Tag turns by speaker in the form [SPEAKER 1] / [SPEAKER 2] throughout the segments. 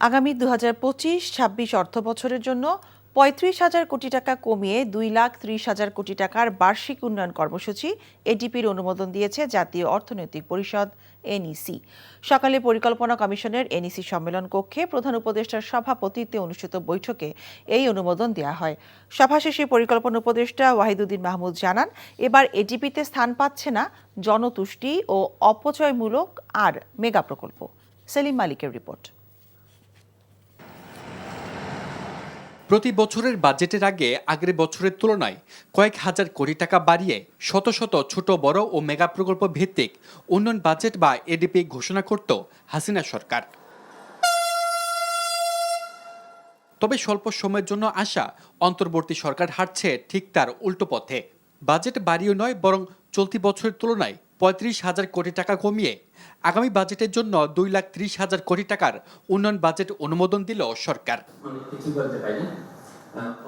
[SPEAKER 1] আগামী ২০২৫-২৬ অর্থবছরের জন্য ৩৫,০০০ কোটি টাকা কমিয়ে ২,৩০,০০০ কোটি টাকার বার্ষিক উন্নয়ন কর্মসূচি এডিপির অনুমোদন দিয়েছে জাতীয় অর্থনৈতিক পরিষদ এনইসি। সকালে পরিকল্পনা কমিশনের এনইসি সম্মেলন কক্ষে প্রধান উপদেষ্টার সভাপতিত্বে অনুষ্ঠিত বৈঠকে এই অনুমোদন দেওয়া হয়। সভা শেষে পরিকল্পনা উপদেষ্টা ওয়াহিদুদ্দিন মাহমুদ জানান, এবার এডিপিতে স্থান পাচ্ছে না জনতুষ্টি ও অপচয়মূলক আর মেগা প্রকল্প। সেলিম মালিকের রিপোর্ট।
[SPEAKER 2] প্রতি বছরের বাজেটের আগে আগের বছরের তুলনায় কয়েক হাজার কোটি টাকা বাড়িয়ে শত শত ছোট বড় ও মেগা প্রকল্প ভিত্তিক উন্নয়ন বাজেট বা এডিপি ঘোষণা করত হাসিনা সরকার। তবে স্বল্প সময়ের জন্য আসা অন্তর্বর্তী সরকার হাঁটছে ঠিক তার উল্টো পথে। বাজেট বাড়িয়ে নয়, বরং চলতি বছরের তুলনায় ৩৫,০০০ কোটি টাকা কমিয়ে আগামী বাজেটের জন্য ২,৩০,০০০ কোটি টাকার উন্নয়ন বাজেট অনুমোদন দিল সরকার।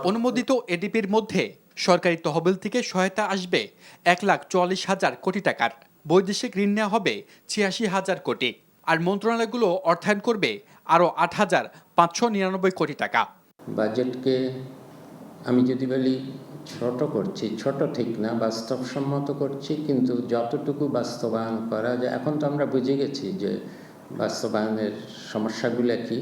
[SPEAKER 2] অনুমোদিত এডিপির মধ্যে সরকারি তহবিল থেকে সহায়তা আসবে ১,৪৪,০০০ কোটি টাকার, বৈদেশিক ঋণ নেওয়া হবে ৮৬,০০০ কোটি, আর মন্ত্রণালয়গুলো অর্থায়ন করবে আরও ৮,৫৯৯ কোটি টাকা।
[SPEAKER 3] বাজেটকে আমি যদি বলি ছোট করছি, ছোট ঠিক না, বাস্তবসম্মত করছি, কিন্তু যতটুকু বাস্তবায়ন করা যায়। এখন তো আমরা বুঝে গেছি যে বাস্তবায়নের সমস্যাগুলো কি।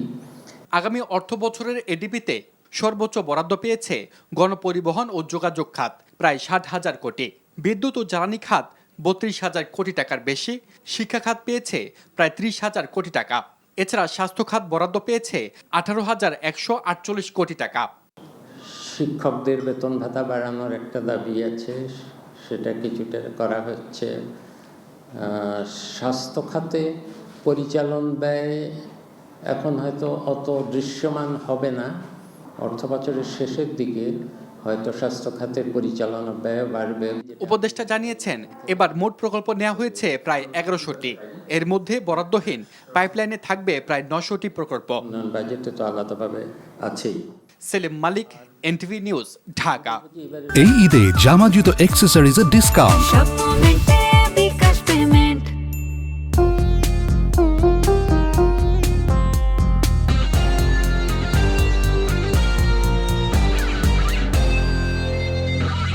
[SPEAKER 2] আগামী অর্থ বছরের এডিপিতে সর্বোচ্চ বরাদ্দ পেয়েছে গণপরিবহন ও যোগাযোগ খাত প্রায় ৬০,০০০ কোটি, বিদ্যুৎ ও জ্বালানি খাত ৩২,০০০ কোটি টাকার বেশি, শিক্ষা খাত পেয়েছে প্রায় ৩০,০০০ কোটি টাকা। এছাড়া স্বাস্থ্য খাত বরাদ্দ পেয়েছে ১৮,১৪৮ কোটি টাকা।
[SPEAKER 3] শিক্ষকদের বেতন ভাতা বাড়ানোর একটা দাবি আছে, সেটা কিছুটা করা হচ্ছে। স্বাস্থ্য খাতে পরিচালন ব্যয় এখন হয়তো অত দৃশ্যমান হবে না, অর্থ বছরের শেষের দিকে হয়তো স্বাস্থ্য খাতের পরিচালনা ব্যয় বাড়বে।
[SPEAKER 2] উপদেষ্টা জানিয়েছেন, এবার মোট প্রকল্প নেওয়া হয়েছে প্রায় ১১০০টি, এর মধ্যে বরাদ্দহীন পাইপলাইনে থাকবে প্রায় ৯০০টি প্রকল্প।
[SPEAKER 3] বাজেটে তো আলাদাভাবে আছেই।
[SPEAKER 2] সেলিম মালিক, এনটিভি নিউজ, ঢাকা।
[SPEAKER 4] এই ঈদে জামা জুতো অ্যাক্সেসরিজের ডিসকাউন্ট।